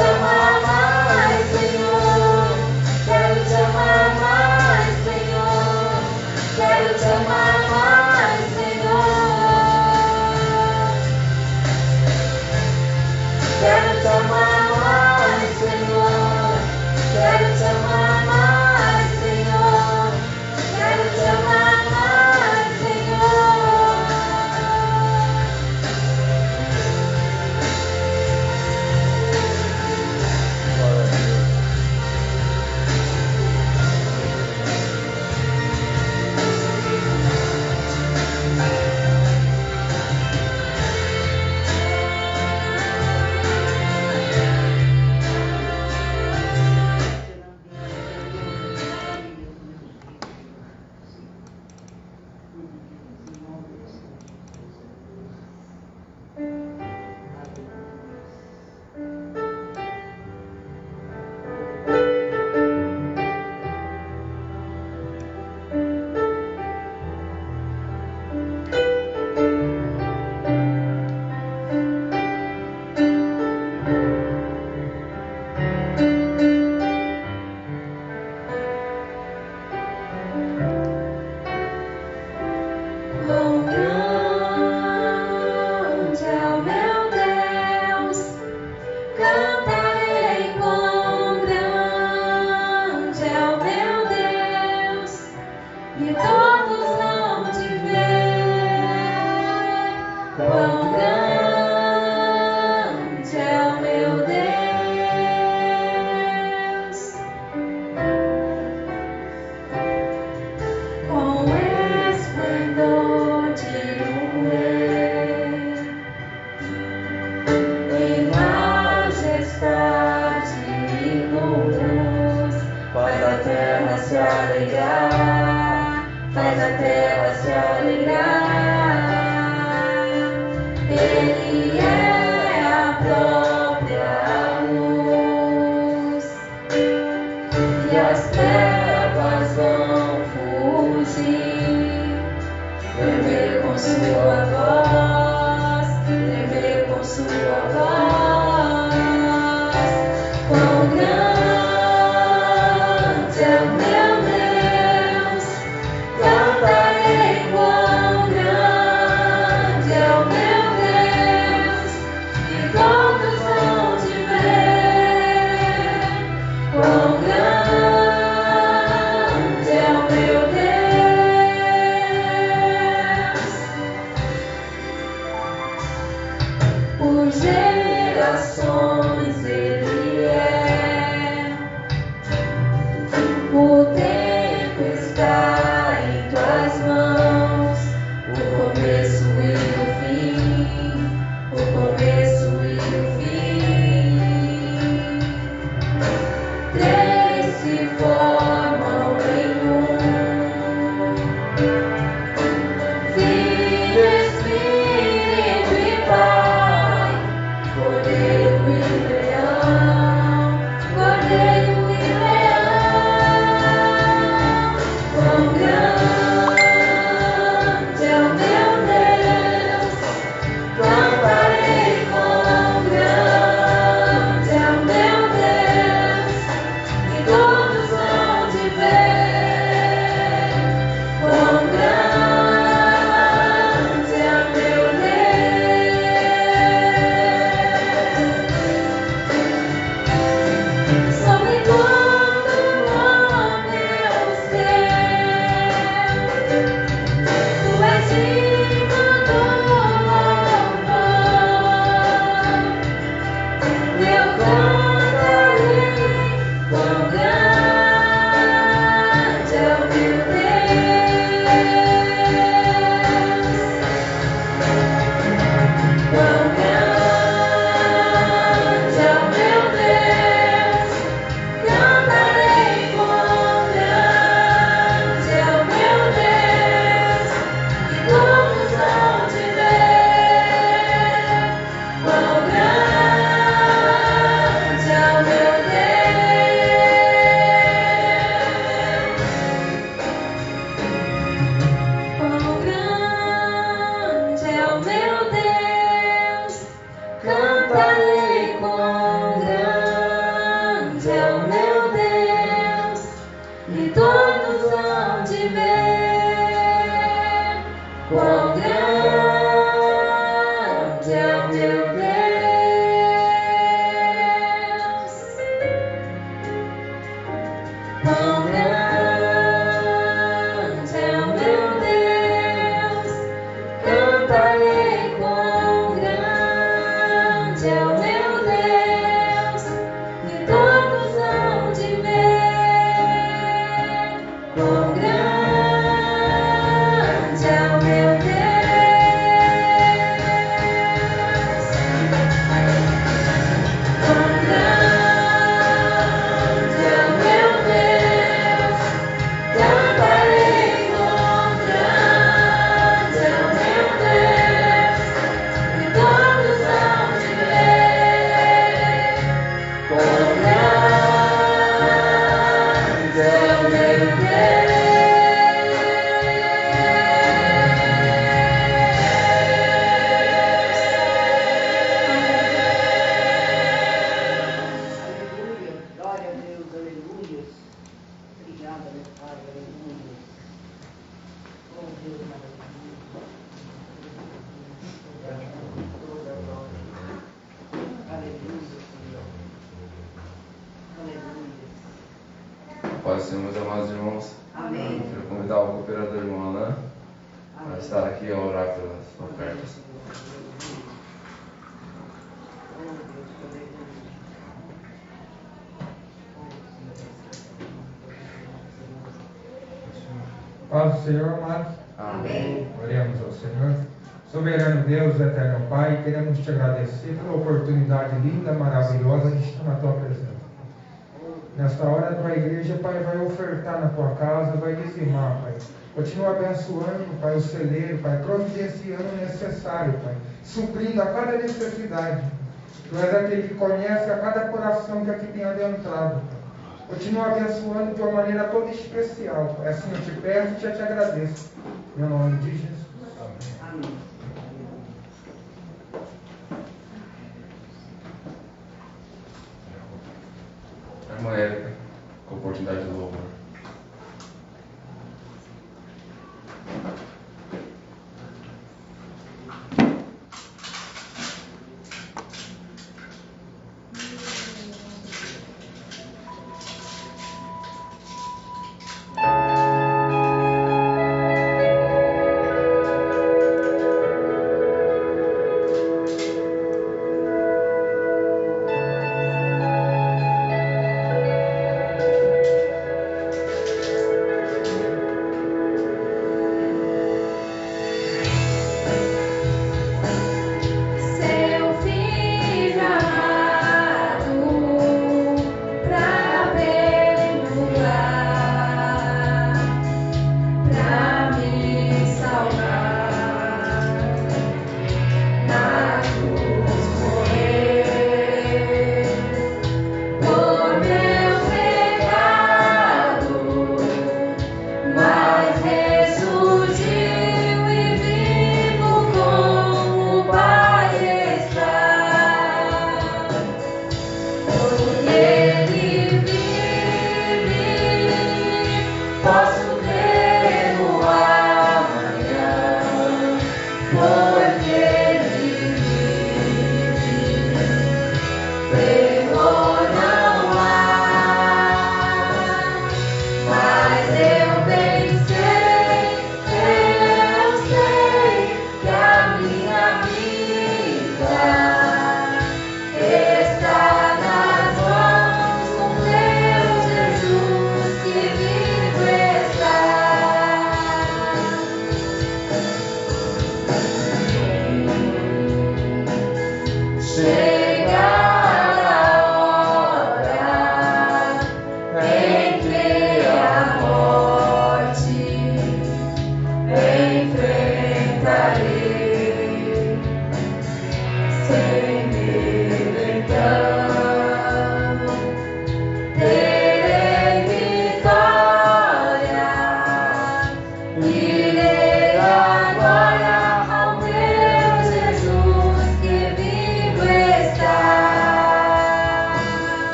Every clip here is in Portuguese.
amar mais, Senhor. Quero te amar mais, Senhor. Quero te amar mais, Senhor. Quero te amar mais, Senhor. Quero te amar mais, Senhor. Quero te amar mais, Senhor. Quão grande é o meu Deus, cantarei quão grande é o meu Deus, e todos vão te ver. Quão grande é o meu Deus, com esplendor de um rei, em majestade e luz, faz a terra se alegrar, faz a terra se alegrar. Ele é a própria luz, e as trevas vão fugir. Tremer com sua voz, tremer com sua voz. Quão grande é o meu Deus, cantarei quão grande é o meu Deus, e todos vão te ver. Quão grande é o meu Deus, por gerações Ele é. O tempo está em tuas mãos, o começo e o fim, o começo e o fim. Três se formam em um: Filho, Espírito e Pai, Cordeiro e Leão, Cordeiro e Leão. Quão grande é o meu Pai, Senhor, meus amados irmãos. Amém. Quero convidar o cooperador irmão Alain para estar aqui a orar pelas ofertas. Paz do Senhor, amados. Amém. Oremos ao Senhor. Soberano Deus, eterno Pai, queremos te agradecer pela oportunidade linda, maravilhosa de estar na tua presença. Nesta hora, a tua igreja, Pai, vai ofertar na tua casa, vai dizimar, Pai. Continua abençoando, Pai, o celeiro, Pai, providenciando o necessário, Pai, suprindo a cada necessidade. Tu és aquele que conhece a cada coração que aqui tem adentrado, Pai. Continua abençoando de uma maneira toda especial, Pai. Assim eu te peço e te agradeço. Em nome de Jesus. Amém. Irmã Érica, com a oportunidade do louvor.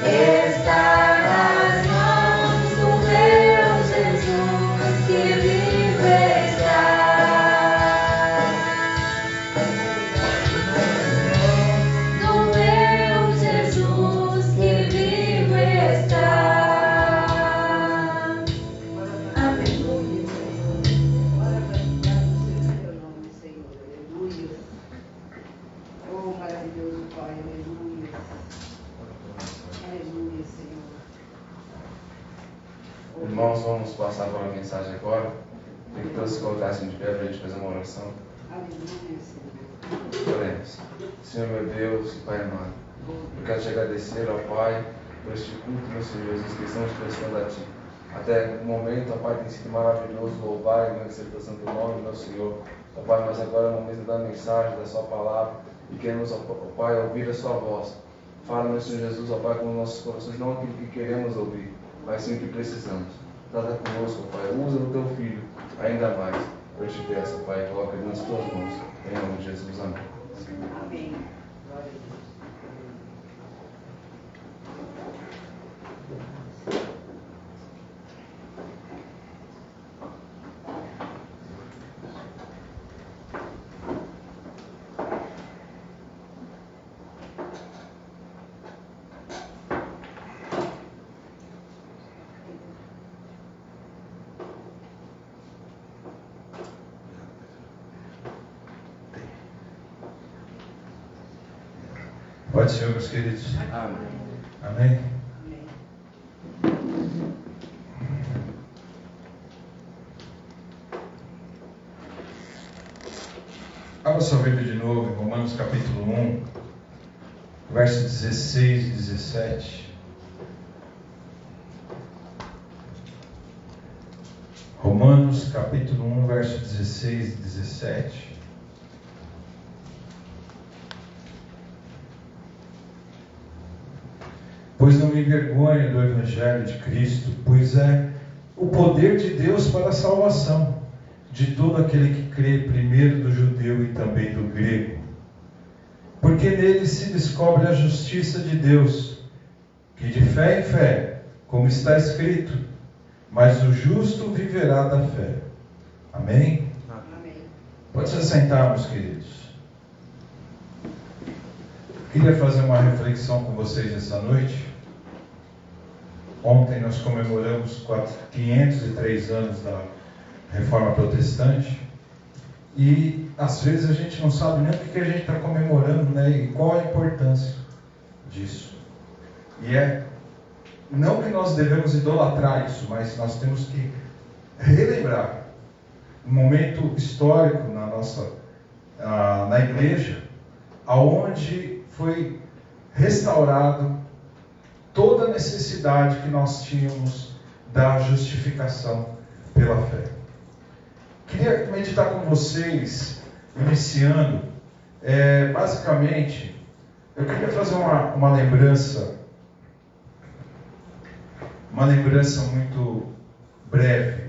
Está nas mãos do meu Jesus que vive está. Irmãos, vamos passar para a mensagem agora. Queria que todos se colocassem de pé para a gente fazer uma oração. Oremos. Senhor meu Deus e Pai amado, eu quero te agradecer, ó Pai, por este culto, meu Senhor Jesus, que estamos prestando a Ti. Até o momento, ó Pai, tem sido maravilhoso louvar e agradecer pelo santo nome, meu Senhor. Ó Pai, mas agora é o momento da mensagem, da Sua palavra, e queremos, ó Pai, ouvir a Sua voz. Fala, meu Senhor Jesus, ó Pai, com nossos corações, não aquilo que queremos ouvir, mas sim o que precisamos. Trata conosco, ó Pai, usa o Teu Filho ainda mais. Eu te peço, ó Pai, coloca nas Tuas mãos. Em nome de Jesus, amém. Amém. Pode ser, meus queridos. Amém. Amém? Abra sua Bíblia de novo em Romanos capítulo 1, versos 16 e 17. Romanos capítulo 1, versos 16 e 17. Pois não me envergonho do Evangelho de Cristo, pois é o poder de Deus para a salvação de todo aquele que crê, primeiro do judeu e também do grego. Porque nele se descobre a justiça de Deus, que de fé em fé, como está escrito, mas o justo viverá da fé. Amém? Amém. Pode se assentar, meus queridos. Queria fazer uma reflexão com vocês essa noite. Ontem nós comemoramos 503 anos da Reforma Protestante e às vezes a gente não sabe nem o que a gente está comemorando, né? E qual a importância disso. E não que nós devemos idolatrar isso, mas nós temos que relembrar um momento histórico na igreja, aonde foi restaurado toda a necessidade que nós tínhamos da justificação pela fé. Queria meditar com vocês, iniciando, basicamente, eu queria fazer uma lembrança muito breve.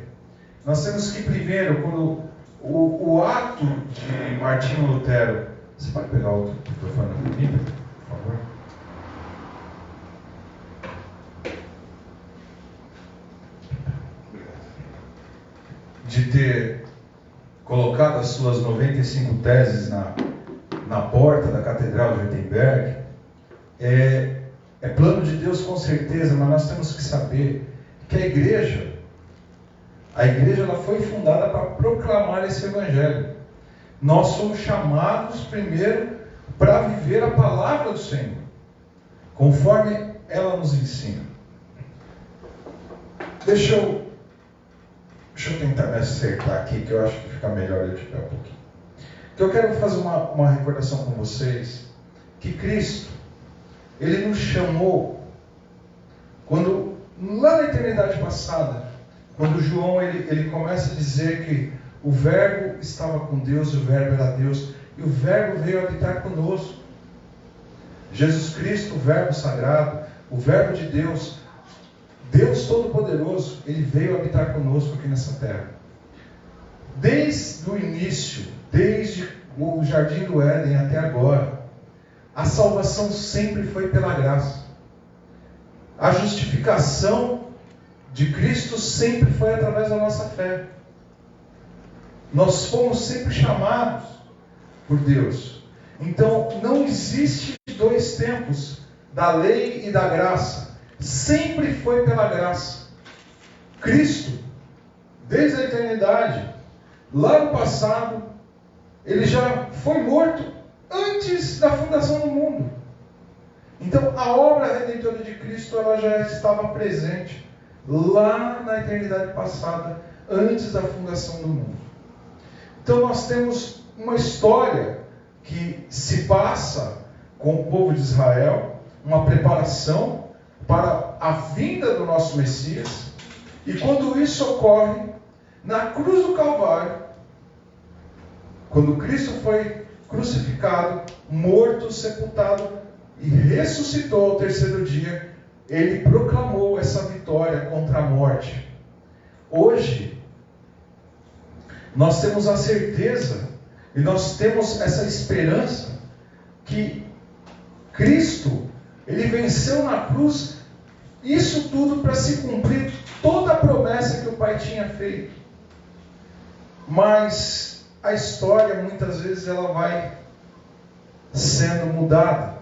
Nós temos que primeiro, quando o ato de Martinho Lutero, você pode pegar o microfone da Bíblia, por favor? De ter colocado as suas 95 teses na porta da Catedral de Wittenberg, é plano de Deus com certeza, mas nós temos que saber que a igreja ela foi fundada para proclamar esse Evangelho. Nós somos chamados primeiro para viver a palavra do Senhor, conforme ela nos ensina. Deixa eu tentar me acertar aqui, que eu acho que fica melhor eu tiver um pouquinho. Então eu quero fazer uma recordação com vocês, que Cristo, Ele nos chamou, quando, lá na eternidade passada, quando João ele começa a dizer que o Verbo estava com Deus, e o Verbo era Deus, e o Verbo veio habitar conosco. Jesus Cristo, o Verbo sagrado, o Verbo de Deus, Deus Todo-Poderoso, Ele veio habitar conosco aqui nessa terra. Desde o início, desde o Jardim do Éden até agora, a salvação sempre foi pela graça. A justificação de Cristo sempre foi através da nossa fé. Nós fomos sempre chamados por Deus. Então, não existe dois tempos, da lei e da graça. Sempre foi pela graça. Cristo, desde a eternidade, lá no passado, Ele já foi morto antes da fundação do mundo. Então, a obra redentora de Cristo, ela já estava presente lá na eternidade passada, antes da fundação do mundo. Então nós temos uma história que se passa com o povo de Israel, uma preparação para a vinda do nosso Messias, e quando isso ocorre, na cruz do Calvário, quando Cristo foi crucificado, morto, sepultado e ressuscitou ao terceiro dia, ele proclamou essa vitória contra a morte. Hoje, nós temos a certeza e nós temos essa esperança que Cristo, ele venceu na cruz, isso tudo para se cumprir toda a promessa que o Pai tinha feito. Mas a história, muitas vezes, ela vai sendo mudada.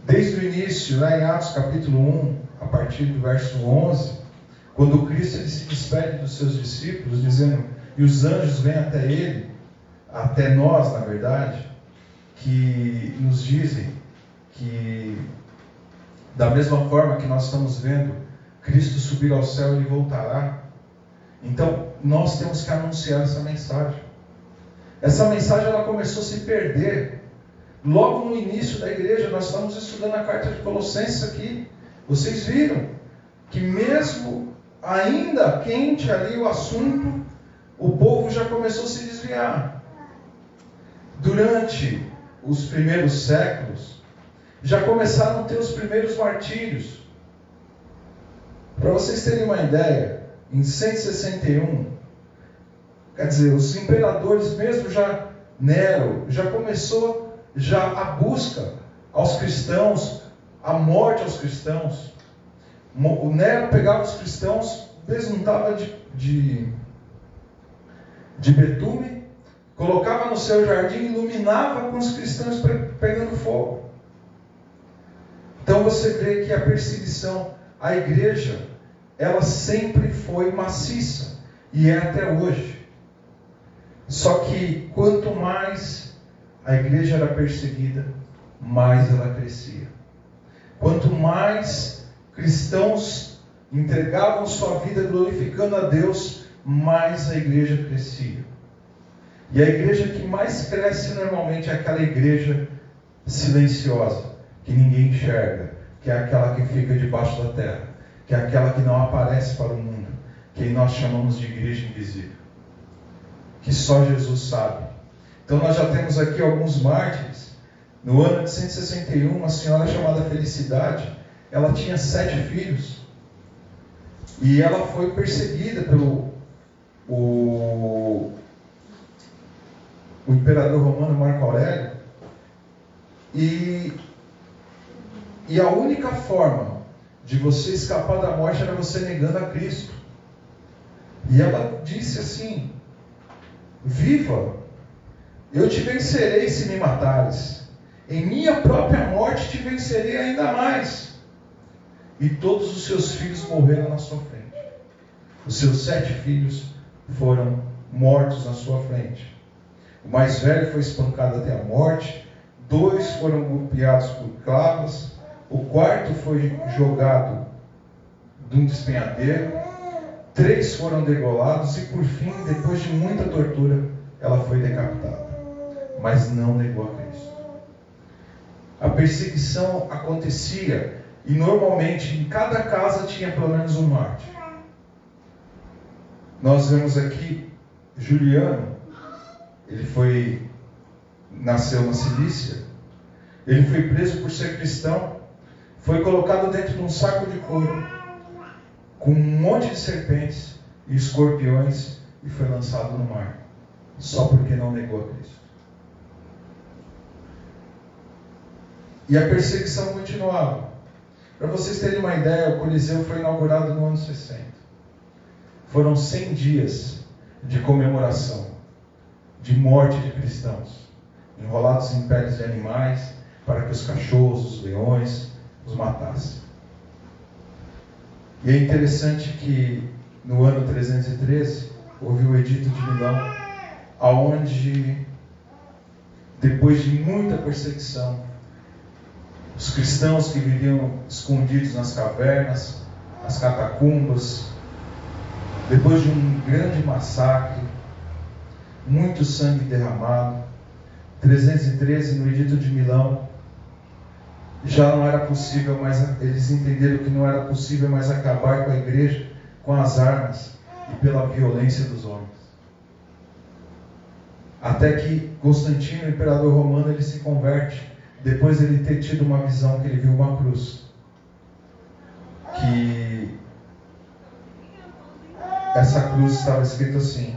Desde o início, lá em Atos capítulo 1, a partir do verso 11, quando Cristo ele se despede dos seus discípulos, dizendo, e os anjos vêm até ele, até nós, na verdade, que nos dizem que, da mesma forma que nós estamos vendo Cristo subir ao céu, ele voltará. Então, nós temos que anunciar essa mensagem. Essa mensagem ela começou a se perder. Logo no início da igreja, nós estamos estudando a carta de Colossenses aqui. Vocês viram que mesmo ainda quente ali o assunto, o povo já começou a se desviar. Durante os primeiros séculos, já começaram a ter os primeiros martírios. Para vocês terem uma ideia, em 161, quer dizer, os imperadores, mesmo já Nero, já começou a busca aos cristãos, a morte aos cristãos. O Nero pegava os cristãos, besuntava de betume, colocava no seu jardim, iluminava com os cristãos pegando fogo. Então você vê que a perseguição à igreja, ela sempre foi maciça, e é até hoje. Só que quanto mais a igreja era perseguida, mais ela crescia. Quanto mais cristãos entregavam sua vida glorificando a Deus, mais a igreja crescia. E a igreja que mais cresce normalmente é aquela igreja silenciosa, que ninguém enxerga, que é aquela que fica debaixo da terra, que é aquela que não aparece para o mundo, que nós chamamos de igreja invisível, que só Jesus sabe. Então nós já temos aqui alguns mártires. No ano de 161, uma senhora chamada Felicidade, ela tinha 7 filhos, e ela foi perseguida pelo o imperador romano Marco Aurélio, e a única forma de você escapar da morte era você negando a Cristo. E ela disse assim: viva, eu te vencerei se me matares, em minha própria morte te vencerei ainda mais. E todos os seus filhos morreram na sua frente. Os seus 7 filhos foram mortos na sua frente. O mais velho foi espancado até a morte, 2 foram golpeados por clavos, o 4º foi jogado de um despenhadeiro, 3 foram degolados e por fim, depois de muita tortura, ela foi decapitada. Mas não negou a Cristo. A perseguição acontecia e normalmente em cada casa tinha pelo menos um mártir. Nós vemos aqui Juliano, ele nasceu na Cilícia, ele foi preso por ser cristão, foi colocado dentro de um saco de couro, com um monte de serpentes e escorpiões, e foi lançado no mar, só porque não negou a Cristo. E a perseguição continuava. Para vocês terem uma ideia, o Coliseu foi inaugurado no ano 60. Foram 100 dias de comemoração, de morte de cristãos, enrolados em peles de animais, para que os cachorros, os leões, os matassem. E é interessante que no ano 313 houve o Edito de Milão, aonde, depois de muita perseguição, os cristãos que viviam escondidos nas cavernas, as catacumbas, depois de um grande massacre, muito sangue derramado, 313 no Edito de Milão, já não era possível mais, eles entenderam que não era possível mais acabar com a igreja com as armas e pela violência dos homens. Até que Constantino, o imperador romano, ele se converte, depois de ele ter tido uma visão que ele viu uma cruz, que essa cruz estava escrito assim,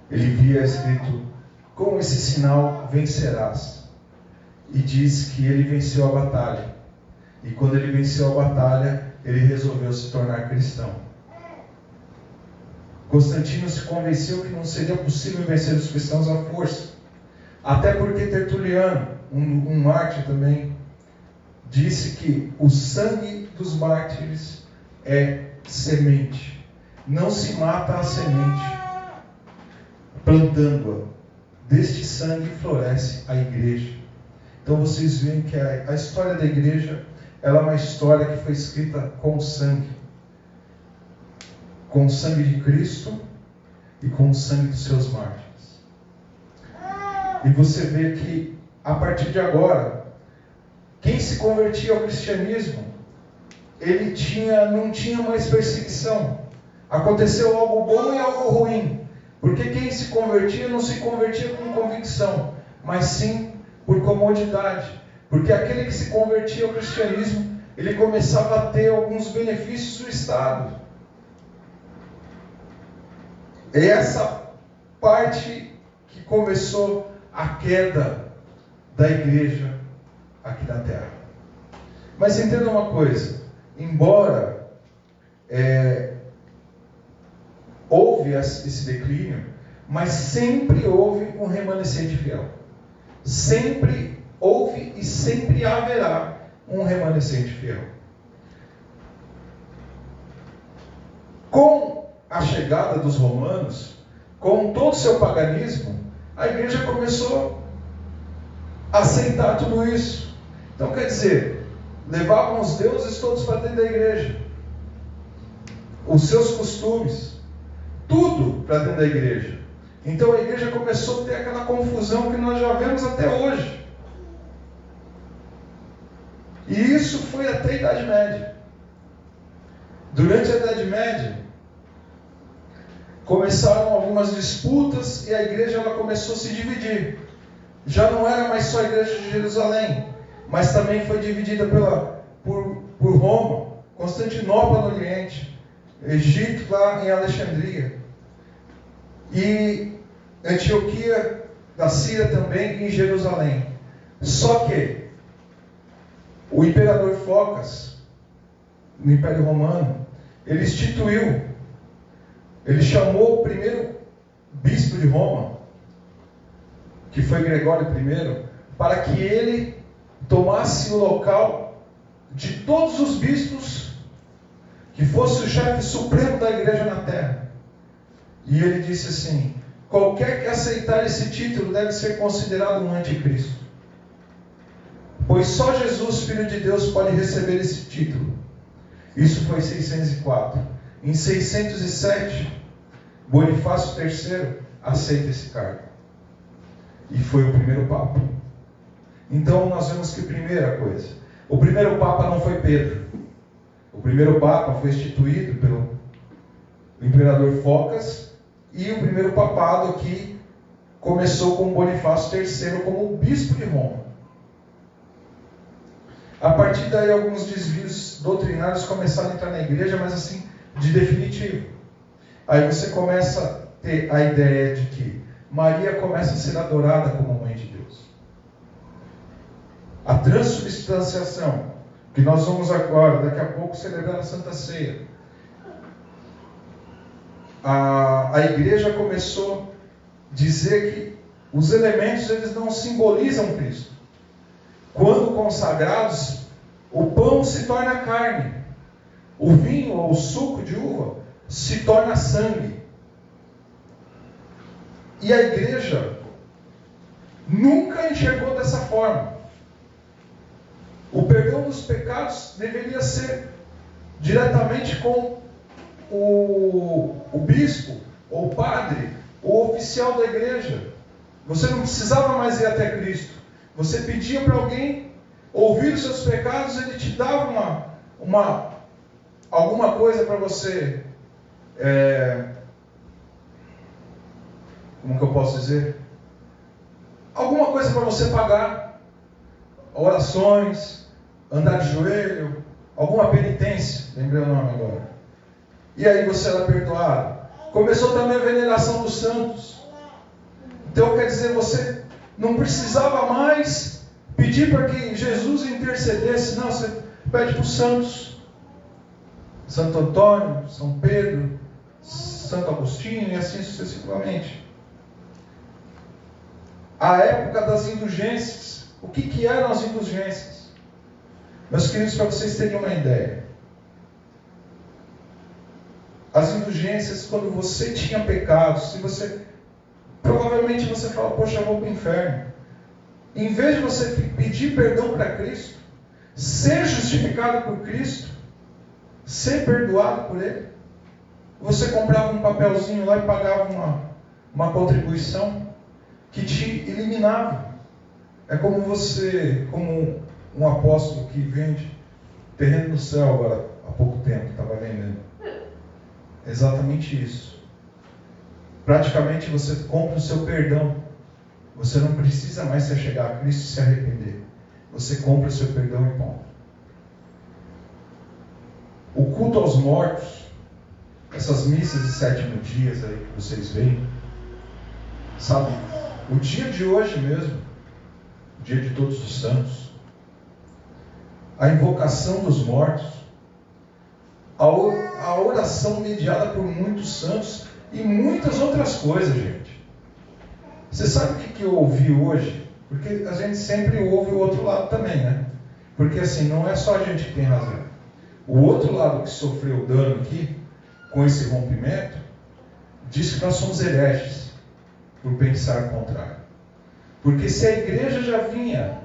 ele via escrito, com esse sinal vencerás. E diz que ele venceu a batalha. E quando ele venceu a batalha, ele resolveu se tornar cristão. Constantino se convenceu que não seria possível vencer os cristãos à força. Até porque Tertuliano, um mártir também, disse que o sangue dos mártires é semente. Não se mata a semente plantando-a. Deste sangue floresce a igreja. Então vocês veem que a história da igreja, ela é uma história que foi escrita com sangue de Cristo e com o sangue dos seus mártires. E você vê que a partir de agora, quem se convertia ao cristianismo, ele não tinha mais perseguição. Aconteceu algo bom e algo ruim, porque quem se convertia não se convertia com convicção, mas sim por comodidade, porque aquele que se convertia ao cristianismo, ele começava a ter alguns benefícios do Estado. É essa parte que começou a queda da igreja aqui na Terra. Mas entenda uma coisa, embora houve esse declínio, mas sempre houve um remanescente fiel. Sempre houve e sempre haverá um remanescente fiel. Com a chegada dos romanos, com todo o seu paganismo, a igreja começou a aceitar tudo isso. Então, quer dizer, levavam os deuses todos para dentro da igreja, os seus costumes, tudo para dentro da igreja. Então a igreja começou a ter aquela confusão que nós já vemos até hoje. E isso foi até a Idade Média. Durante a Idade Média, começaram algumas disputas e a igreja ela começou a se dividir. Já não era mais só a igreja de Jerusalém, mas também foi dividida por Roma, Constantinopla no Oriente, Egito lá em Alexandria, e Antioquia da Síria também em Jerusalém. Só que o imperador Focas, no Império Romano, ele chamou o primeiro bispo de Roma, que foi Gregório I, para que ele tomasse o local de todos os bispos, que fosse o chefe supremo da igreja na terra. E ele disse assim: qualquer que aceitar esse título deve ser considerado um anticristo, pois só Jesus, Filho de Deus, pode receber esse título. Isso foi em 604. Em 607, Bonifácio III aceita esse cargo. E foi o primeiro Papa. Então nós vemos que primeira coisa, o primeiro Papa não foi Pedro. O primeiro Papa foi instituído pelo imperador Focas, e o primeiro papado aqui começou com Bonifácio III como bispo de Roma. A partir daí alguns desvios doutrinários começaram a entrar na igreja, mas assim, de definitivo. Aí você começa a ter a ideia de que Maria começa a ser adorada como mãe de Deus. A transubstanciação, que nós vamos agora, daqui a pouco, celebrar a Santa Ceia. A igreja começou a dizer que os elementos eles não simbolizam Cristo. Quando consagrados, o pão se torna carne, o vinho ou o suco de uva se torna sangue. E a igreja nunca enxergou dessa forma. O perdão dos pecados deveria ser diretamente com o bispo, ou o padre, ou o oficial da igreja. Você não precisava mais ir até Cristo. Você pedia para alguém ouvir os seus pecados, ele te dava alguma coisa para você, como que eu posso dizer? Alguma coisa para você pagar, orações, andar de joelho, alguma penitência, lembrei o nome agora. E aí você era perdoado. Começou também a veneração dos santos. Então quer dizer, você não precisava mais pedir para que Jesus intercedesse, não, você pede para os santos. Santo Antônio, São Pedro, Santo Agostinho e assim sucessivamente. A época das indulgências. O que eram as indulgências? Meus queridos, para vocês terem uma ideia. As indulgências, quando você tinha pecados, se você provavelmente você fala, poxa, eu vou para o inferno. Em vez de você pedir perdão para Cristo, ser justificado por Cristo, ser perdoado por Ele, você comprava um papelzinho lá e pagava uma contribuição que te eliminava. É como um apóstolo que vende terreno no céu agora, há pouco tempo, estava vendendo. É exatamente isso. Praticamente você compra o seu perdão. Você não precisa mais se achegar a Cristo e se arrepender. Você compra o seu perdão e ponto. O culto aos mortos, essas missas de 7º dias aí que vocês veem, sabe, o dia de hoje mesmo, o dia de Todos os Santos, a invocação dos mortos, a oração mediada por muitos santos e muitas outras coisas, gente. Você sabe o que eu ouvi hoje? Porque a gente sempre ouve o outro lado também, né? Porque assim, não é só a gente que tem razão. O outro lado que sofreu dano aqui, com esse rompimento, diz que nós somos hereges, por pensar o contrário. Porque se a igreja já vinha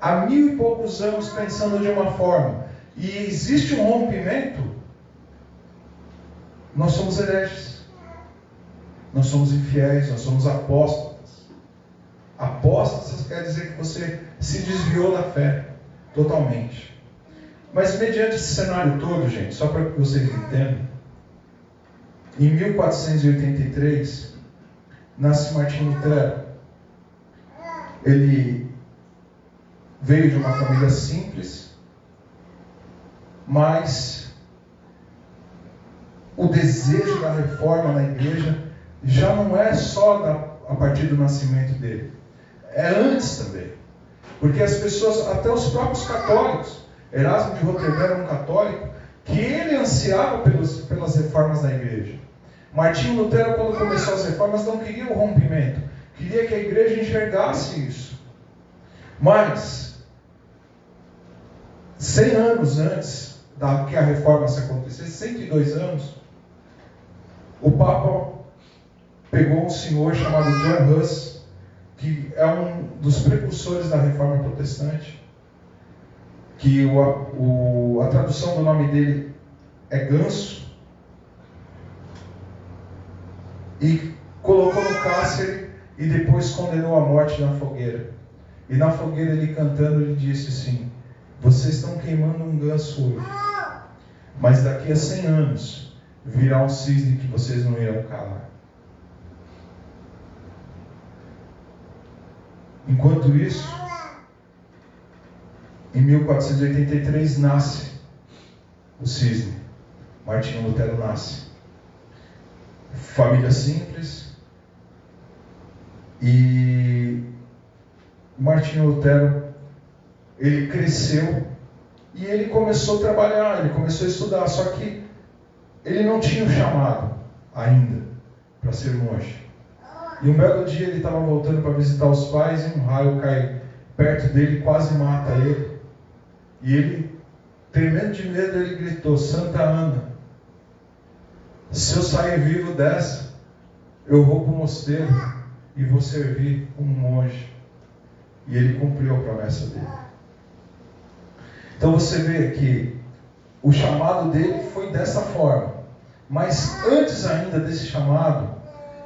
há 1000 e poucos anos pensando de uma forma, e existe um rompimento, nós somos hereges. Nós somos infiéis, nós somos apóstatas. Apóstatas quer dizer que você se desviou da fé, totalmente. Mas mediante esse cenário todo, gente, só para que vocês entendam, em 1483, nasce Martinho Lutero. Ele veio de uma família simples, mas o desejo da reforma na igreja já não é só a partir do nascimento dele. É antes também. Porque as pessoas, até os próprios católicos, Erasmo de Roterdã era um católico, que ele ansiava pelas reformas da igreja. Martinho Lutero, quando começou as reformas, não queria o rompimento. Queria que a igreja enxergasse isso. Mas, 100 anos antes que a reforma se acontecesse, 102 anos, o Papa pegou um senhor chamado John Huss, que é um dos precursores da reforma protestante, que a tradução do nome dele é ganso, e colocou no cárcere e depois condenou à morte na fogueira. E na fogueira ele cantando, ele disse assim: vocês estão queimando um ganso hoje, mas daqui a 100 anos virá um cisne que vocês não irão calar. Enquanto isso, em 1483 nasce o cisne. Martinho Lutero nasce. Família simples. E Martinho Lutero, ele cresceu e ele começou a trabalhar, ele começou a estudar, só que ele não tinha o chamado ainda para ser monge. E um belo dia ele estava voltando para visitar os pais e um raio cai perto dele e quase mata ele. E ele, tremendo de medo, ele gritou: Santa Ana, se eu sair vivo dessa, eu vou para o mosteiro e vou servir como monge. E ele cumpriu a promessa dele. Então você vê que o chamado dele foi dessa forma. Mas antes ainda desse chamado,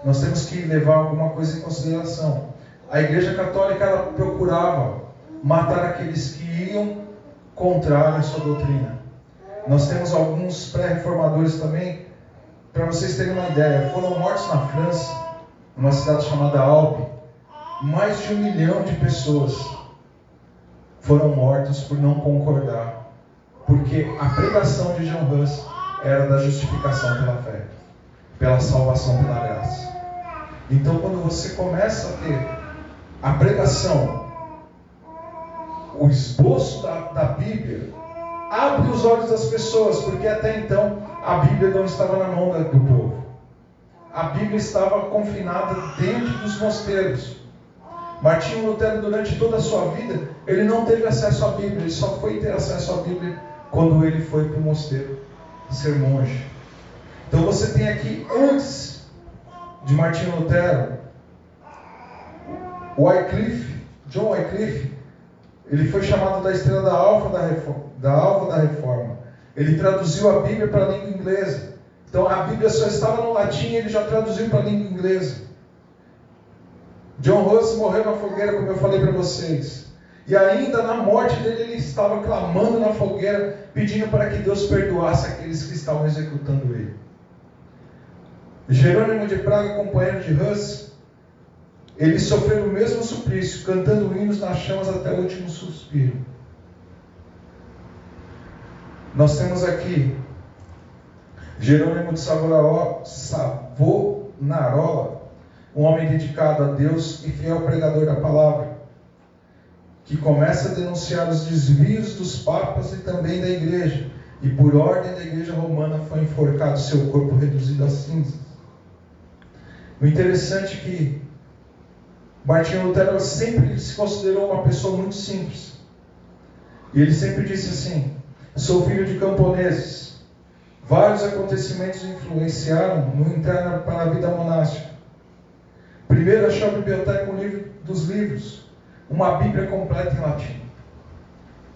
nós temos que levar alguma coisa em consideração. A Igreja Católica, ela procurava matar aqueles que iam contrário à sua doutrina. Nós temos alguns pré-reformadores também, para vocês terem uma ideia, foram mortos na França, numa cidade chamada Albi, mais de 1 milhão de pessoas foram mortos por não concordar, porque a pregação de John Huss era da justificação pela fé, pela salvação pela graça. Então, quando você começa a ter a pregação, o esboço da Bíblia, abre os olhos das pessoas, porque até então a Bíblia não estava na mão do povo. A Bíblia estava confinada dentro dos mosteiros. Martinho Lutero, durante toda a sua vida, ele não teve acesso à Bíblia, ele só foi ter acesso à Bíblia quando ele foi para o mosteiro ser monge. Então você tem aqui, antes de Martinho Lutero, John Wycliffe, ele foi chamado da estrela da alva da reforma. Ele traduziu a Bíblia para a língua inglesa. Então a Bíblia só estava no latim e ele já traduziu para a língua inglesa. John Huss morreu na fogueira, como eu falei para vocês. E ainda na morte dele, ele estava clamando na fogueira, pedindo para que Deus perdoasse aqueles que estavam executando ele. Jerônimo de Praga, companheiro de Huss, ele sofreu o mesmo suplício, cantando hinos nas chamas até o último suspiro. Nós temos aqui Jerônimo de Savonarola, um homem dedicado a Deus e fiel pregador da palavra, que começa a denunciar os desvios dos papas e também da igreja, e por ordem da igreja romana foi enforcado, seu corpo reduzido a cinzas. O interessante é que Martinho Lutero sempre se considerou uma pessoa muito simples. E ele sempre disse assim: sou filho de camponeses. Vários acontecimentos influenciaram no entrar para a vida monástica. Primeiro achou a biblioteca, um livro dos livros, uma Bíblia completa em latim.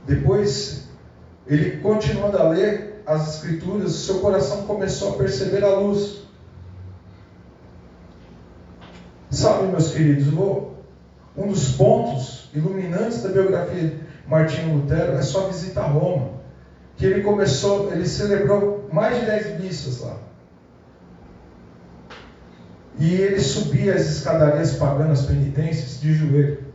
Depois, ele continuando a ler as Escrituras, seu coração começou a perceber a luz. Sabe, meus queridos, um dos pontos iluminantes da biografia de Martinho Lutero é sua visita a Roma, que ele celebrou mais de 10 missas lá. E ele subia as escadarias paganas penitências de joelho.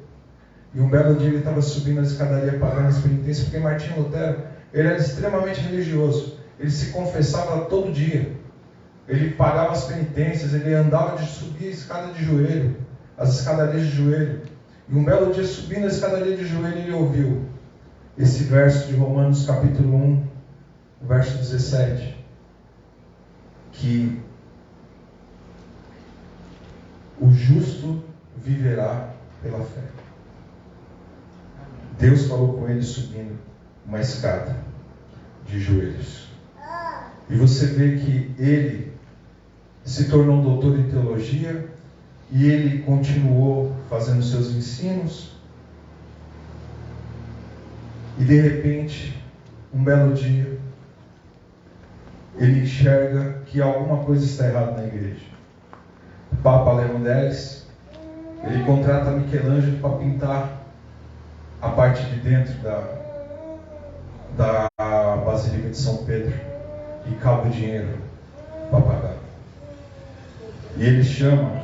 E um belo dia ele estava subindo as escadarias paganas penitências, porque Martinho Lutero, ele era extremamente religioso. Ele se confessava todo dia. Ele pagava as penitências, ele andava de subir a escada de joelho, as escadarias de joelho. E um belo dia, subindo a escadaria de joelho, ele ouviu esse verso de Romanos capítulo 1, verso 17, que o justo viverá pela fé. Deus falou com ele subindo uma escada de joelhos. E você vê que ele se tornou um doutor em teologia e ele continuou fazendo seus ensinos. E de repente, um belo dia, ele enxerga que alguma coisa está errada na igreja. O Papa Leão X, ele contrata Michelangelo para pintar a parte de dentro da Basílica de São Pedro, e cabe o dinheiro para pagar. E ele chama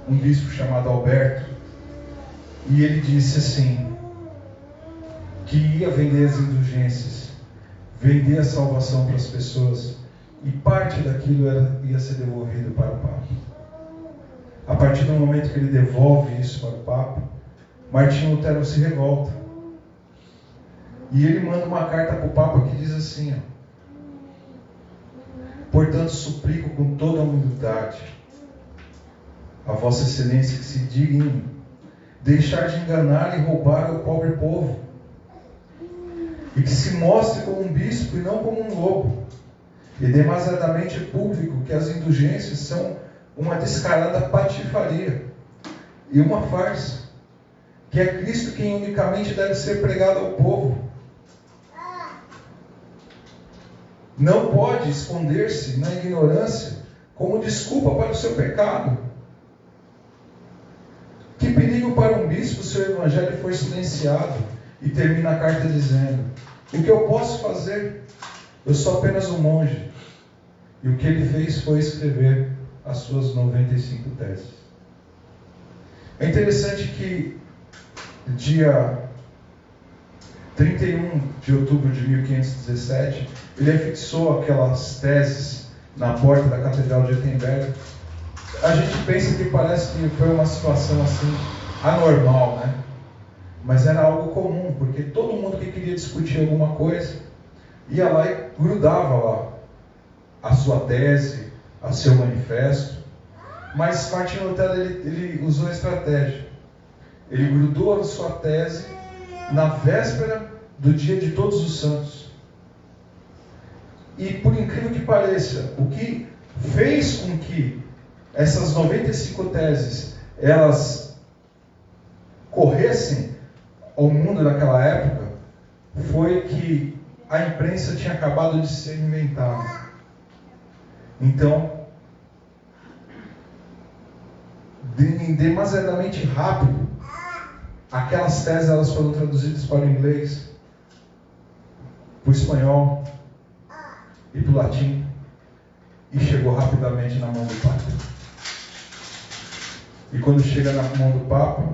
um bispo chamado Alberto, e ele disse assim, que ia vender as indulgências, vender a salvação para as pessoas, e parte daquilo ia ser devolvido para o Papa. A partir do momento que ele devolve isso para o Papa, Martinho Lutero se revolta. E ele manda uma carta para o Papa que diz assim, portanto suplico com toda a humildade a Vossa Excelência que se digne deixar de enganar e roubar o pobre povo, e que se mostre como um bispo e não como um lobo. E demasiadamente público que as indulgências são uma descarada patifaria e uma farsa, que é Cristo quem unicamente deve ser pregado ao povo. Não pode esconder-se na ignorância como desculpa para o seu pecado. Que perigo para um bispo se o evangelho for silenciado. E termina a carta dizendo: o que eu posso fazer? Eu sou apenas um monge. E o que ele fez foi escrever as suas 95 teses. É interessante que dia 31 de outubro de 1517, ele afixou aquelas teses na porta da Catedral de Wittenberg. A gente pensa que parece que foi uma situação assim anormal, né? Mas era algo comum, porque todo mundo que queria discutir alguma coisa ia lá e grudava lá a sua tese, o seu manifesto. Mas Martinho Lutero ele usou a estratégia. Ele grudou a sua tese na véspera do dia de Todos os Santos. E por incrível que pareça, o que fez com que essas 95 teses elas corressem ao mundo naquela época foi que a imprensa tinha acabado de ser inventada. Então, demasiadamente rápido, aquelas teses elas foram traduzidas para o inglês, para o espanhol e para o latim, e chegou rapidamente na mão do Papa. E quando chega na mão do Papa,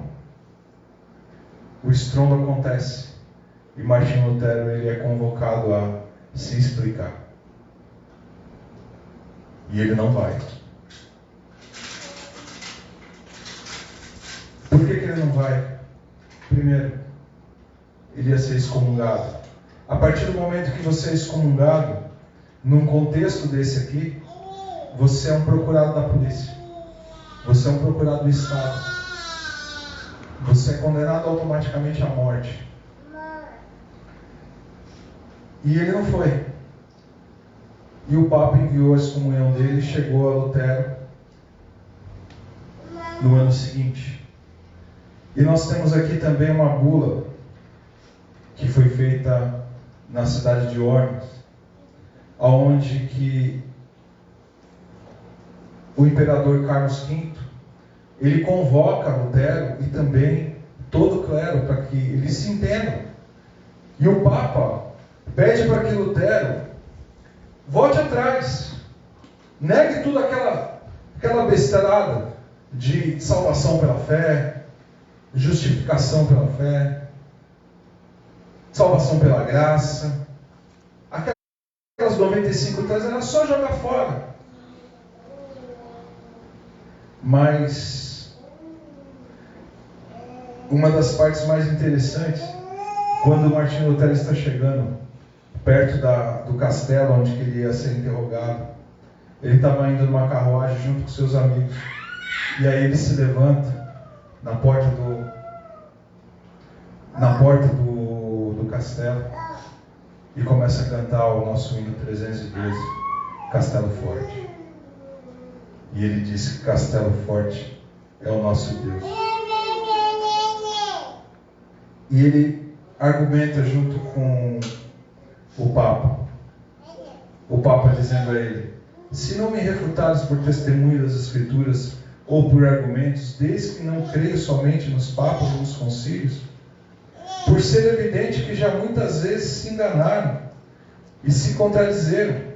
o estrondo acontece e Martinho Lutero ele é convocado a se explicar. E ele não vai. Por que ele não vai? Primeiro, ele ia ser excomungado. A partir do momento que você é excomungado, num contexto desse aqui, você é um procurado da polícia. Você é um procurado do Estado. Você é condenado automaticamente à morte. E ele não foi. E o Papa enviou a excomunhão dele e chegou a Lutero no ano seguinte. E nós temos aqui também uma bula que foi feita na cidade de Worms, onde que o imperador Carlos V ele convoca Lutero e também todo o clero para que eles se entendam. E o Papa pede para que Lutero volte atrás, negue tudo aquela besteirada de salvação pela fé, justificação pela fé, salvação pela graça. Aquelas 95 teses era só jogar fora. Mas uma das partes mais interessantes, quando Martinho Lutero está chegando perto do castelo onde ele ia ser interrogado, ele estava indo numa carruagem junto com seus amigos. E aí ele se levanta na porta do castelo e começa a cantar o nosso hino 312, Castelo Forte. E ele disse que Castelo Forte é o nosso Deus. E ele argumenta junto com o Papa. O Papa dizendo a ele: se não me refutares por testemunho das Escrituras ou por argumentos, desde que não creio somente nos papas e nos concílios, por ser evidente que já muitas vezes se enganaram e se contradizeram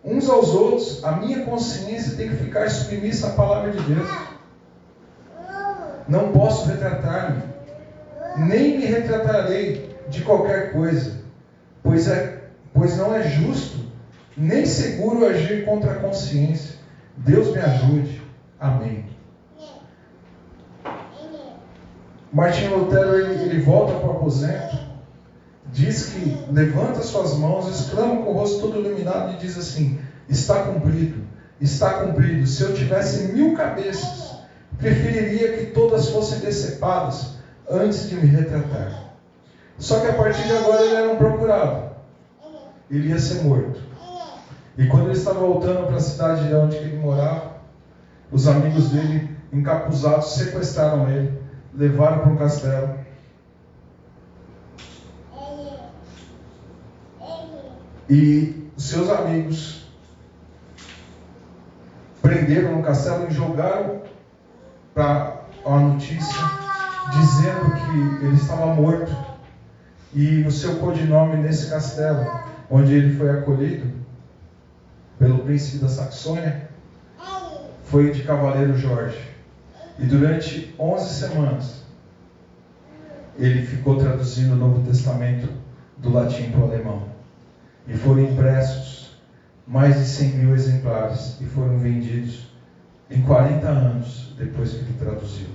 uns aos outros, a minha consciência tem que ficar submissa à palavra de Deus. Não posso retratar-me, nem me retratarei de qualquer coisa, pois não é justo, nem seguro agir contra a consciência. Deus me ajude. Amém. Martinho Lutero ele volta para o aposento, diz que levanta suas mãos, exclama com o rosto todo iluminado e diz assim: está cumprido, está cumprido. Se eu tivesse 1000 cabeças, preferiria que todas fossem decepadas antes de me retratar. Só que a partir de agora ele era um procurado, ele ia ser morto. E quando ele estava voltando para a cidade de onde ele morava, os amigos dele, encapuzados, sequestraram ele levaram para um castelo. E os seus amigos prenderam no castelo e jogaram para a notícia dizendo que ele estava morto. E o seu codinome nesse castelo, onde ele foi acolhido pelo príncipe da Saxônia, foi de Cavaleiro Jorge. E durante 11 semanas ele ficou traduzindo o Novo Testamento do latim para o alemão. E foram impressos mais de 100 mil exemplares e foram vendidos em 40 anos depois que ele traduziu.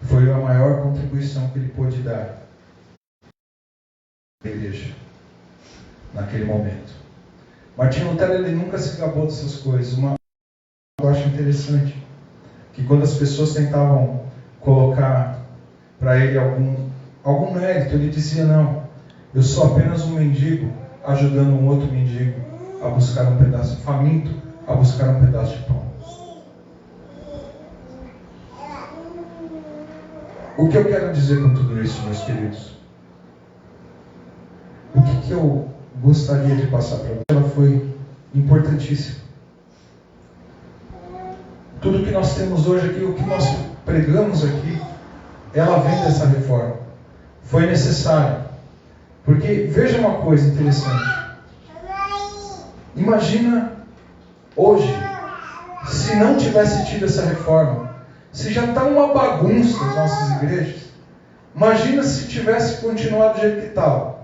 Foi a maior contribuição que ele pôde dar à igreja naquele momento. Martinho Lutero, ele nunca se gabou dessas coisas. Eu acho interessante que quando as pessoas tentavam colocar para ele algum mérito, ele dizia: não, eu sou apenas um mendigo ajudando um outro mendigo a buscar um pedaço, faminto a buscar um pedaço de pão. O que eu quero dizer com tudo isso, meus queridos? O que eu gostaria de passar para você? Ela foi importantíssima. Tudo que nós temos hoje aqui, o que nós pregamos aqui, ela vem dessa reforma. Foi necessário. Porque, veja uma coisa interessante. Imagina hoje, se não tivesse tido essa reforma, se já está uma bagunça as nossas igrejas, imagina se tivesse continuado do jeito que estava.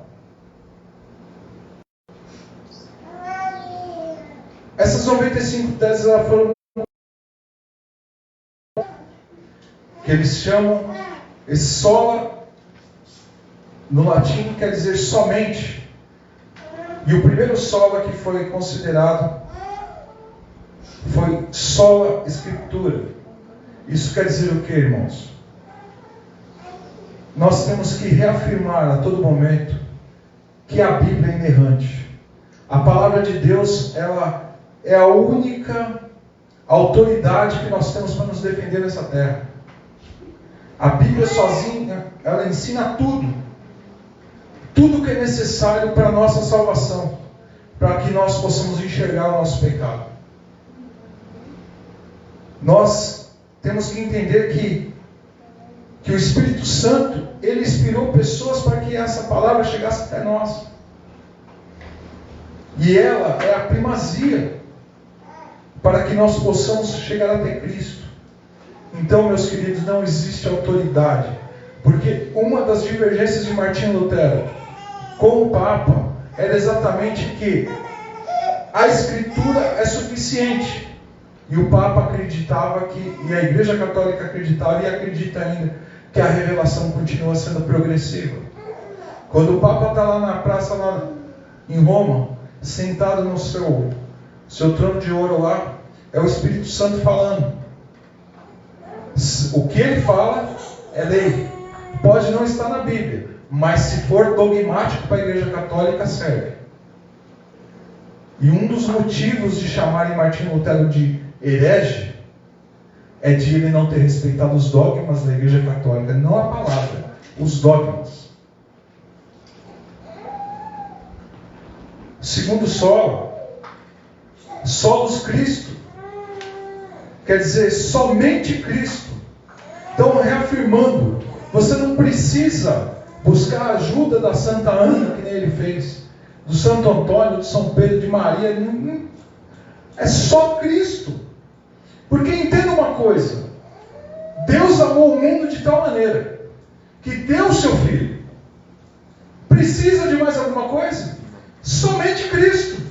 Essas 95 teses, elas foram, que eles chamam, esse sola, no latim quer dizer somente. E o primeiro sola que foi considerado foi sola escritura. Isso quer dizer o que, irmãos? Nós temos que reafirmar a todo momento que a Bíblia é inerrante. A palavra de Deus, ela é a única autoridade que nós temos para nos defender nessa terra. A Bíblia sozinha, ela ensina tudo. Tudo que é necessário para a nossa salvação, para que nós possamos enxergar o nosso pecado. Nós temos que entender que o Espírito Santo, ele inspirou pessoas para que essa palavra chegasse até nós. E ela é a primazia para que nós possamos chegar até Cristo. Então, meus queridos, não existe autoridade. Porque uma das divergências de Martinho Lutero com o Papa era exatamente que a Escritura é suficiente. E o Papa acreditava e a Igreja Católica acreditava e acredita ainda, que a revelação continua sendo progressiva. Quando o Papa está lá na praça, lá em Roma, sentado no seu trono de ouro lá, é o Espírito Santo falando. O que ele fala é lei. Pode não estar na Bíblia, mas se for dogmático para a Igreja Católica, serve. E um dos motivos de chamarem Martinho Lutero de herege é de ele não ter respeitado os dogmas da Igreja Católica, não a palavra, os dogmas. Segundo solos Cristo, quer dizer somente Cristo. Então, reafirmando, você não precisa buscar a ajuda da Santa Ana, que nem ele fez, do Santo Antônio, de São Pedro, de Maria. É só Cristo. Porque entenda uma coisa: Deus amou o mundo de tal maneira que deu o seu Filho. Precisa de mais alguma coisa? Somente Cristo.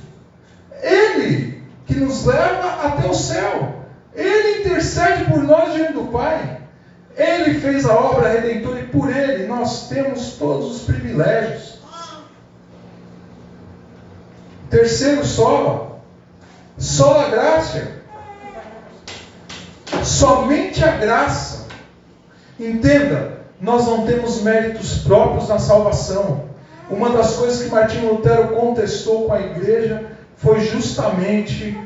Ele que nos leva até o céu. Ele intercede por nós diante do Pai. Ele fez a obra redentora e por Ele nós temos todos os privilégios. Terceiro sola graça. Somente a graça. Entenda, nós não temos méritos próprios na salvação. Uma das coisas que Martinho Lutero contestou com a igreja foi justamente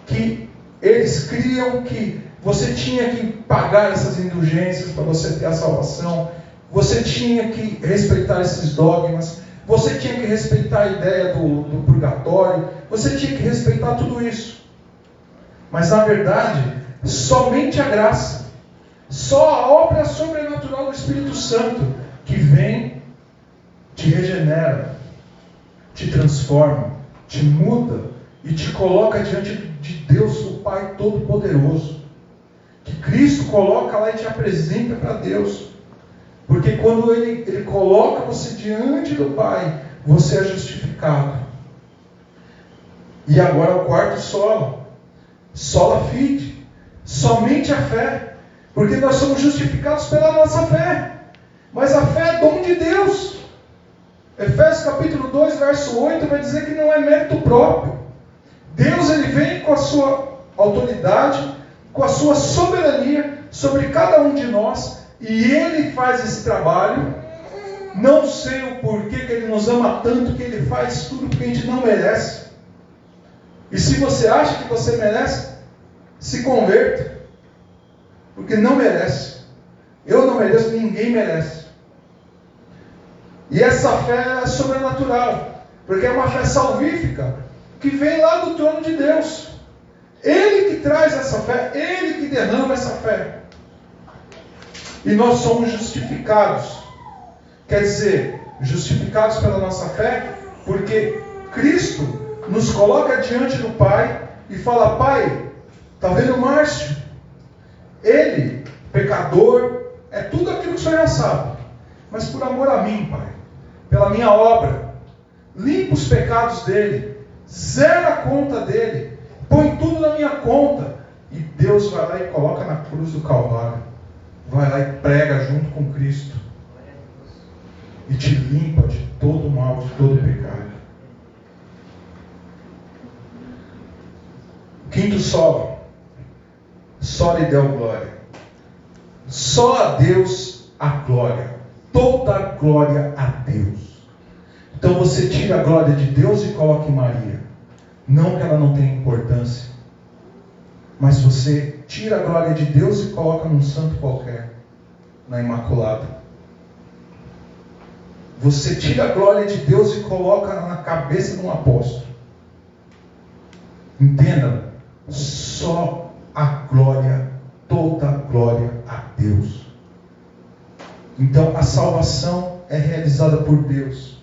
que eles criam que você tinha que pagar essas indulgências para você ter a salvação, você tinha que respeitar esses dogmas, você tinha que respeitar a ideia do purgatório, você tinha que respeitar tudo isso. Mas na verdade, somente a graça, só a obra sobrenatural do Espírito Santo que vem, te regenera, te transforma, te muda e te coloca diante de Deus, o Pai Todo-Poderoso. Que Cristo coloca lá e te apresenta para Deus. Porque quando Ele coloca você diante do Pai, você é justificado. E agora o quarto sola fide, somente a fé. Porque nós somos justificados pela nossa fé. Mas a fé é dom de Deus. Efésios capítulo 2, verso 8 vai dizer que não é mérito próprio. Deus ele vem com a sua autoridade, com a sua soberania sobre cada um de nós, e Ele faz esse trabalho. Não sei o porquê que Ele nos ama tanto, que Ele faz tudo que a gente não merece. E se você acha que você merece, se converta, porque não merece. Eu não mereço, ninguém merece. E essa fé é sobrenatural, porque é uma fé salvífica, que vem lá do trono de Deus. Ele que traz essa fé, Ele que derrama essa fé. E nós somos justificados. Quer dizer, justificados pela nossa fé, porque Cristo nos coloca diante do Pai e fala: Pai, está vendo o Márcio? Ele, pecador, é tudo aquilo que o Senhor já sabe. Mas por amor a mim, Pai, pela minha obra, limpa os pecados dele, zera a conta dele, põe tudo na minha conta. E Deus vai lá e coloca na cruz do Calvário. Vai lá e prega junto com Cristo. E te limpa de todo mal, de todo pecado. Quinto solo. Só lhe deu glória. Só a Deus a glória. Toda a glória a Deus. Então você tira a glória de Deus e coloca em Maria. Não que ela não tenha importância, mas você tira a glória de Deus e coloca num santo qualquer, na Imaculada. Você tira a glória de Deus e coloca na cabeça de um apóstolo. Entenda, só a glória, toda a glória a Deus. Então a salvação é realizada por Deus.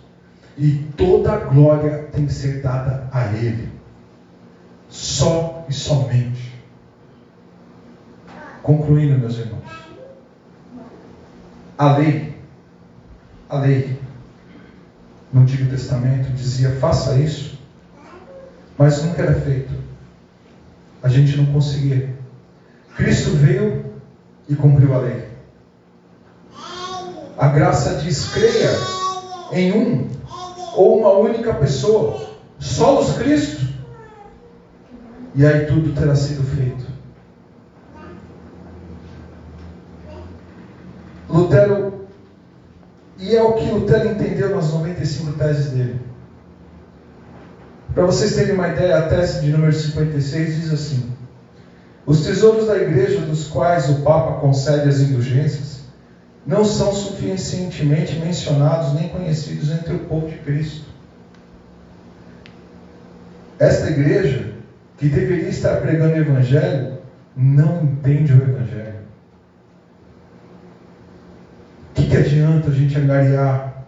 E toda a glória tem que ser dada a Ele. Só e somente. Concluindo, meus irmãos. A lei, no Antigo Testamento, dizia: faça isso. Mas nunca era feito. A gente não conseguia. Cristo veio e cumpriu a lei. A graça diz: creia em um ou uma única pessoa, solos Cristo, e aí tudo terá sido feito. Lutero, e é o que Lutero entendeu nas 95 teses dele. Para vocês terem uma ideia, a tese de número 56 diz assim: os tesouros da igreja, dos quais o Papa concede as indulgências, não são suficientemente mencionados nem conhecidos entre o povo de Cristo. Esta igreja, que deveria estar pregando o Evangelho, não entende o Evangelho. O que adianta a gente angariar?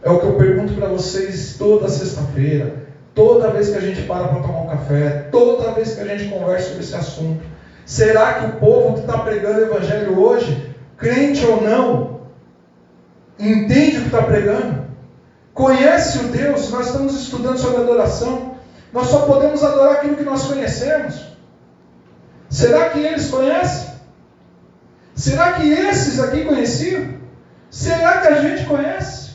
É o que eu pergunto para vocês toda sexta-feira, toda vez que a gente para tomar um café, toda vez que a gente conversa sobre esse assunto. Será que o povo que está pregando o Evangelho hoje, crente ou não, entende o que está pregando? Conhece o Deus? Nós estamos estudando sobre adoração. Nós só podemos adorar aquilo que nós conhecemos. Será que eles conhecem? Será que esses aqui conheciam? Será que a gente conhece?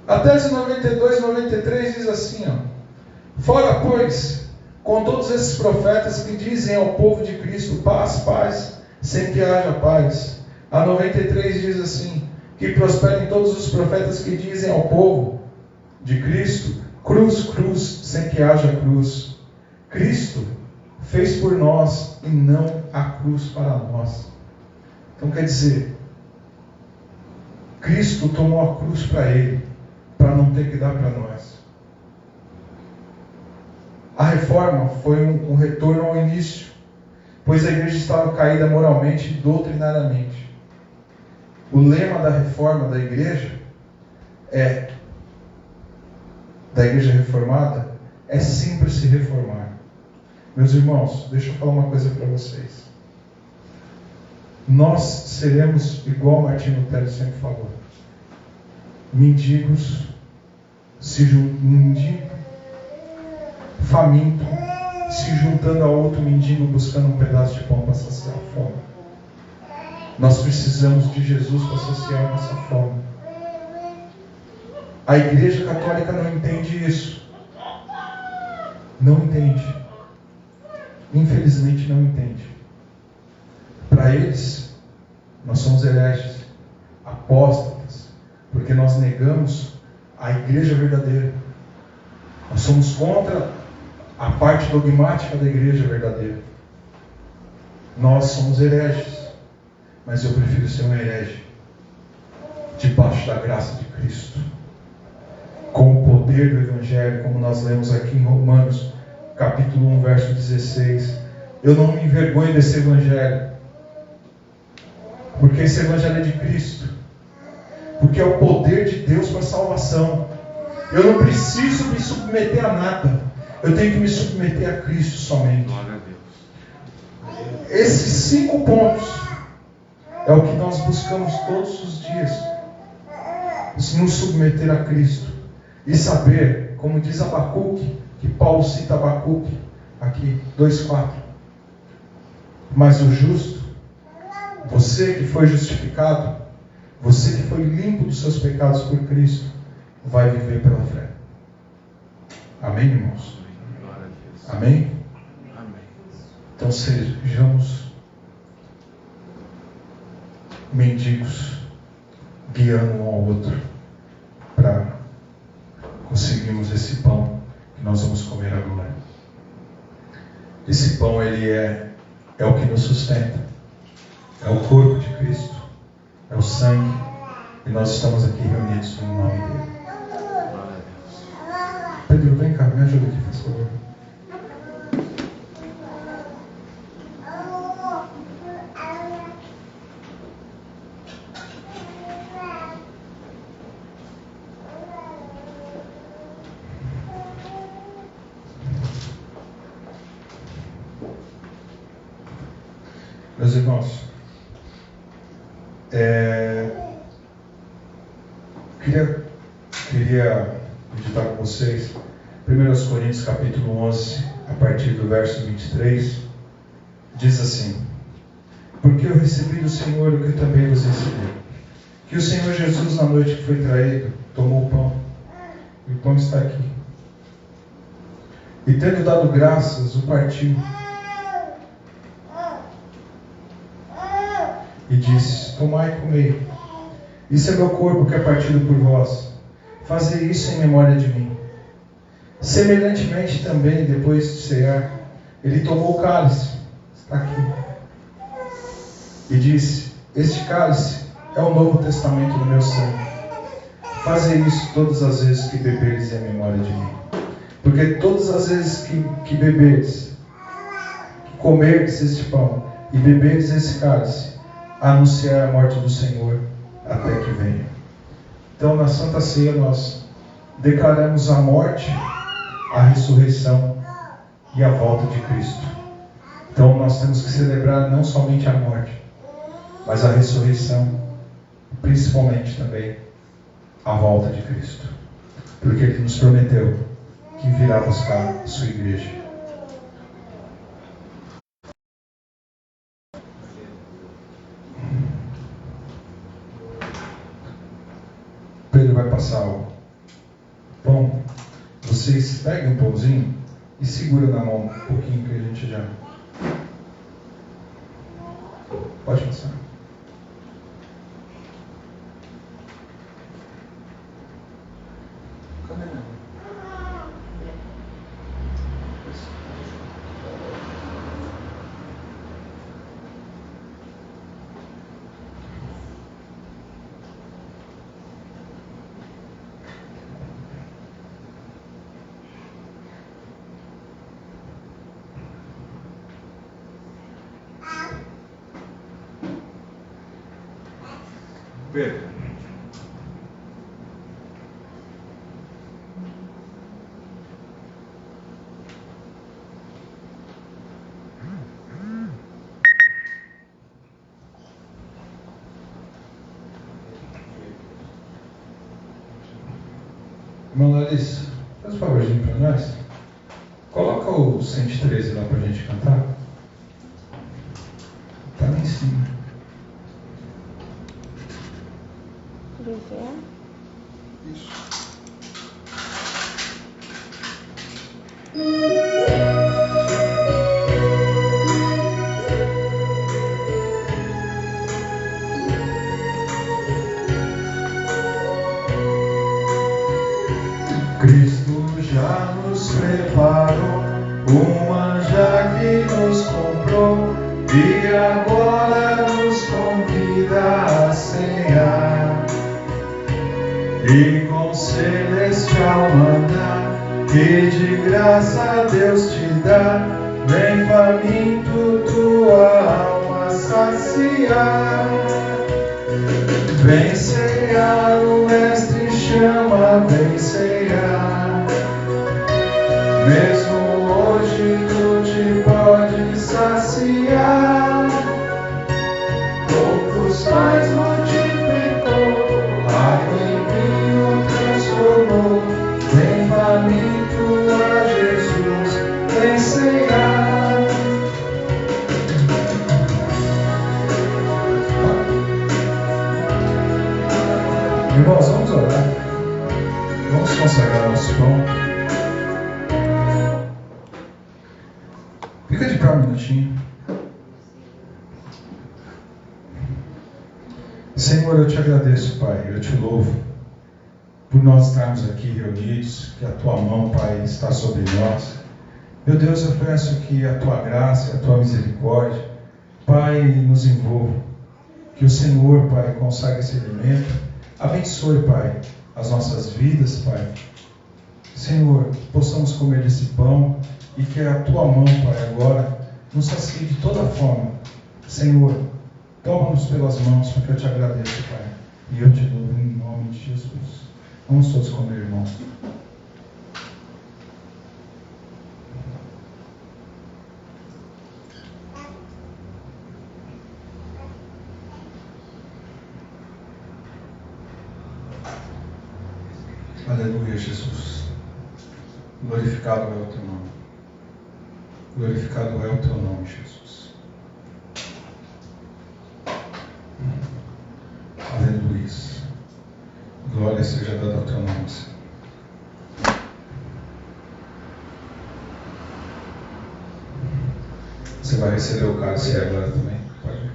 A tese 92 e 93 diz assim: fora, pois, com todos esses profetas que dizem ao povo de Cristo: paz, paz, sem que haja paz. A 93 diz assim: que prosperem todos os profetas que dizem ao povo de Cristo: cruz, cruz, sem que haja cruz. Cristo fez por nós e não a cruz para nós. Então quer dizer, Cristo tomou a cruz para Ele, para não ter que dar para nós. A reforma foi um retorno ao início, pois a igreja estava caída moralmente e doutrinariamente. O lema da reforma da igreja da igreja reformada, é sempre se reformar. Meus irmãos, deixa eu falar uma coisa para vocês. Nós seremos, igual Martinho Lutero sempre falou, mendigos, mendigo faminto, se juntando a outro mendigo buscando um pedaço de pão para saciar a fome. Nós precisamos de Jesus para saciar a nossa fome. A Igreja Católica não entende isso. Não entende. Infelizmente não entende. Para eles, nós somos hereges, apóstatas, porque nós negamos a Igreja verdadeira. Nós somos contra a parte dogmática da Igreja verdadeira. Nós somos hereges, mas eu prefiro ser um herege debaixo da graça de Cristo, com o poder do Evangelho, como nós lemos aqui em Romanos, capítulo 1, verso 16. Eu não me envergonho desse Evangelho, porque esse Evangelho é de Cristo, porque é o poder de Deus para a salvação. Eu não preciso me submeter a nada, eu tenho que me submeter a Cristo somente. Glória a Deus. Esses 5 pontos é o que nós buscamos todos os dias, nos submeter a Cristo e saber, como diz Abacuque, que Paulo cita Abacuque aqui, 2,4. Mas o justo, você que foi justificado, você que foi limpo dos seus pecados por Cristo, vai viver pela fé. Amém, irmãos? Amém? Amém. Então sejamos mendigos, guiando um ao outro, para conseguirmos esse pão que nós vamos comer agora. Esse pão, ele é o que nos sustenta, é o corpo de Cristo, é o sangue, e nós estamos aqui reunidos no nome dele. Pedro, vem cá, me ajuda aqui, por favor. Meus irmãos, queria meditar com vocês 1 Coríntios capítulo 11, a partir do verso 23, diz assim: porque eu recebi do Senhor o que eu também vos recebi, que o Senhor Jesus, na noite que foi traído, tomou o pão, e o pão está aqui, e tendo dado graças, o partiu, e disse: tomai e comei, isso é meu corpo que é partido por vós, fazei isso em memória de mim. Semelhantemente também, depois de cear, ele tomou o cálice, está aqui, e disse: este cálice é o novo testamento do meu sangue, fazei isso todas as vezes que beberes em memória de mim. Porque todas as vezes que beberes, que comerdes este pão e beberes esse cálice, anunciar a morte do Senhor até que venha. Então, na Santa Ceia, nós declaramos a morte, a ressurreição e a volta de Cristo. Então, nós temos que celebrar não somente a morte, mas a ressurreição, principalmente também a volta de Cristo, porque Ele nos prometeu que virá buscar a sua igreja. Pedro vai passar o pão. Vocês peguem um pãozinho e segura na mão um pouquinho que a gente já... Pode passar. Pedro. Irmã Larissa, faz um favorzinho para nós. Coloca o 113 lá para a gente cantar. Tá lá em cima. Isso. Cristo já nos preparou um manjar que nos comprou e agora nos convida a cear. E com celestial mandar que de graça Deus te dá, vem faminto tua alma saciar. Vem cear, o Mestre chama, vem cear. Mesmo hoje tu te pode saciar. Poucos pais multiplicou, água em vinho transformou. Vem faminto a Jesus, vem cear. Irmãos, vamos orar. Vamos consagrar nosso pão. Fica de pé um minutinho. Senhor, eu te agradeço, Pai, eu te louvo por nós estarmos aqui reunidos, que a tua mão, Pai, está sobre nós. Meu Deus, eu peço que a tua graça, a tua misericórdia, Pai, nos envolva. Que o Senhor, Pai, consagre esse alimento. Abençoe, Pai, as nossas vidas, Pai. Senhor, possamos comer desse pão e que a tua mão, Pai, agora nos sacie de toda forma. Senhor, toma-nos pelas mãos, porque eu te agradeço, Pai. E eu te louvo em nome de Jesus. Vamos todos comer, irmãos. Aleluia, Jesus. Glorificado é o teu nome. Glorificado é o teu nome, Jesus. Aleluia. Glória seja dada ao teu nome, Senhor. Você vai receber o cálice agora também. Pode ir.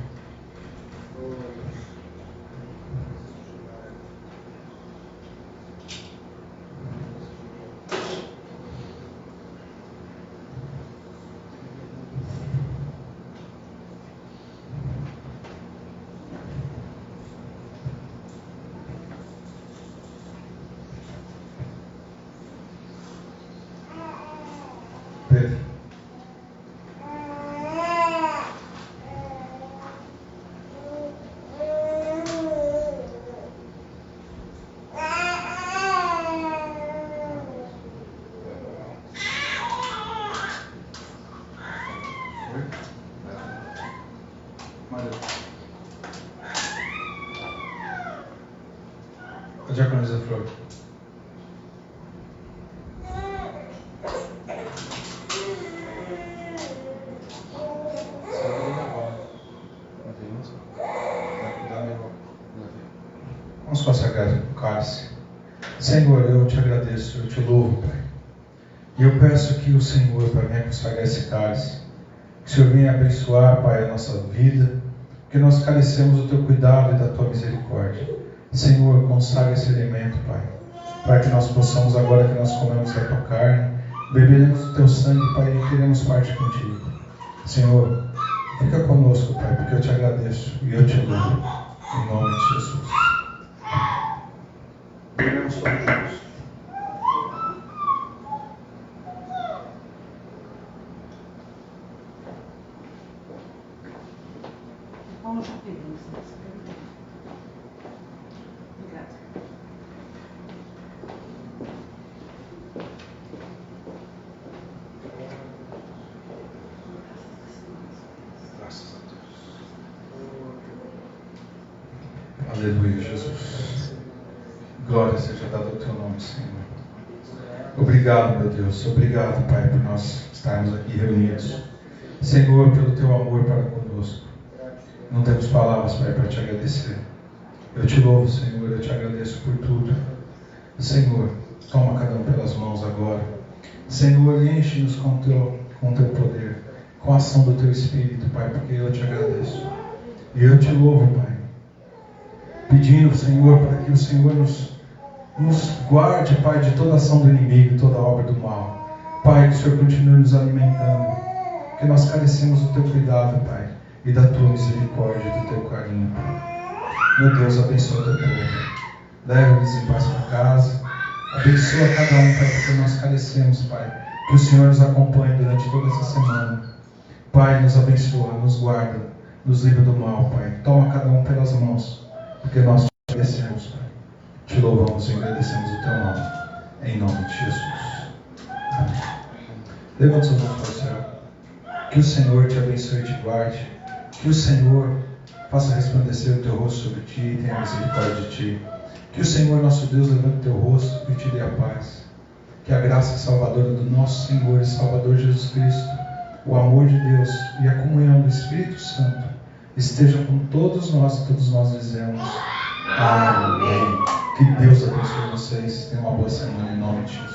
Pedro. A diaconisa Flor. Vamos consagrar o cálice. Senhor, eu te agradeço, eu te louvo, Pai. E eu peço que o Senhor, Pai, venha consagrar esse cálice. Que o Senhor venha abençoar, Pai, a nossa vida. Que nós carecemos do teu cuidado e da tua misericórdia. Senhor, consagra esse alimento, Pai. Para que nós possamos, agora que nós comemos a tua carne, beberemos o teu sangue, Pai, e teremos parte contigo. Senhor, fica conosco, Pai, porque eu te agradeço e eu te louvo. Em nome de Jesus. Bebemos todos juntos. Vamos já pedir. Aleluia, Jesus. Glória seja dada ao teu nome, Senhor. Obrigado, meu Deus. Obrigado, Pai, por nós estarmos aqui reunidos. Senhor, pelo teu amor para conosco. Não temos palavras, Pai, para te agradecer. Eu te louvo, Senhor. Eu te agradeço por tudo. Senhor, toma cada um pelas mãos agora. Senhor, enche-nos com teu poder, com a ação do teu Espírito, Pai, porque eu te agradeço. E eu te louvo, Pai, pedindo, Senhor, para que o Senhor nos guarde, Pai, de toda ação do inimigo, toda obra do mal. Pai, que o Senhor continue nos alimentando, que nós carecemos do teu cuidado, Pai, e da tua misericórdia, do teu carinho, Pai. Meu Deus, abençoa teu povo. Leva-nos em paz para casa. Abençoa cada um, Pai, porque nós carecemos, Pai. Que o Senhor nos acompanhe durante toda essa semana. Pai, nos abençoa, nos guarda, nos livra do mal, Pai. Toma cada um pelas mãos, porque nós te agradecemos, Pai. Te louvamos e agradecemos o teu nome. Em nome de Jesus. Amém. Levanta suas mãos para o céu. Que o Senhor te abençoe e te guarde. Que o Senhor faça resplandecer o teu rosto sobre ti e tenha misericórdia de ti. Que o Senhor, nosso Deus, levante o teu rosto e te dê a paz. Que a graça salvadora do nosso Senhor e Salvador Jesus Cristo, o amor de Deus e a comunhão do Espírito Santo estejam com todos nós e todos nós dizemos amém. Que Deus abençoe vocês. Tenham uma boa semana em nome de Jesus.